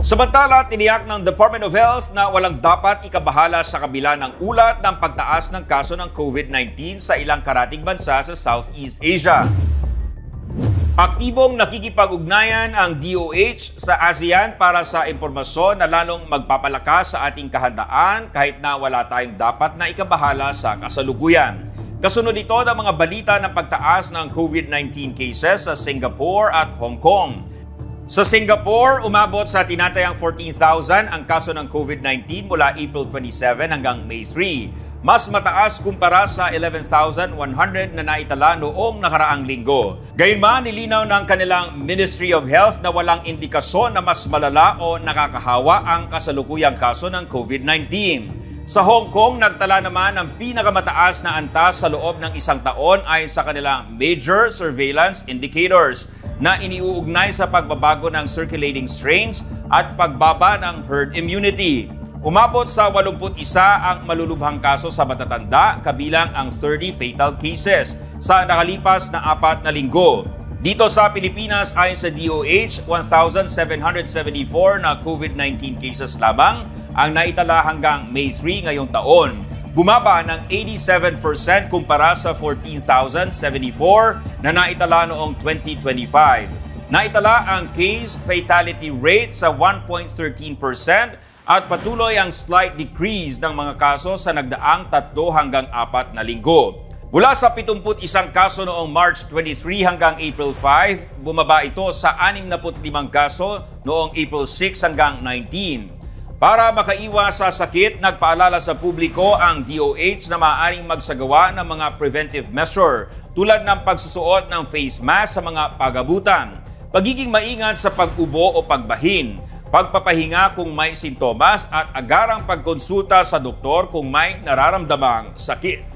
Samantala, tiniyak ng Department of Health na walang dapat ikabahala sa kabila ng ulat ng pagtaas ng kaso ng COVID-19 sa ilang karatig bansa sa Southeast Asia. Aktibong nakikipag-ugnayan ang DOH sa ASEAN para sa impormasyon na lalong magpapalakas sa ating kahandaan kahit na wala tayong dapat na ikabahala sa kasalukuyan. Kasunod ito ng mga balita ng pagtaas ng COVID-19 cases sa Singapore at Hong Kong. Sa Singapore, umabot sa tinatayang 14,000 ang kaso ng COVID-19 mula April 27 hanggang May 3. Mas mataas kumpara sa 11,100 na naitala noong nakaraang linggo. Gayunman, nilinaw ng kanilang Ministry of Health na walang indikasyon na mas malala o nakakahawa ang kasalukuyang kaso ng COVID-19. Sa Hong Kong, nagtala naman ang pinakamataas na antas sa loob ng isang taon ayon sa kanilang major surveillance indicators na iniuugnay sa pagbabago ng circulating strains at pagbaba ng herd immunity. Umabot sa 81 ang malulubhang kaso sa matatanda, kabilang ang 30 fatal cases sa nakalipas na 4 na linggo. Dito sa Pilipinas, ayon sa DOH, 1,774 na COVID-19 cases lamang ang naitala hanggang May 3 ngayong taon. Bumaba ng 87% kumpara sa 14,074 na naitala noong 2025. Naitala ang case fatality rate sa 1.13% at patuloy ang slight decrease ng mga kaso sa nagdaang 3 hanggang 4 na linggo. Mula sa 71 kaso noong March 23 hanggang April 5, bumaba ito sa 65 kaso noong April 6 hanggang 19. Para makaiwas sa sakit, nagpaalala sa publiko ang DOH na maaaring magsagawa ng mga preventive measure tulad ng pagsusuot ng face mask sa mga pag-abutan, pagiging maingat sa pag-ubo o pagbahin, pagpapahinga kung may sintomas at agarang pagkonsulta sa doktor kung may nararamdamang sakit.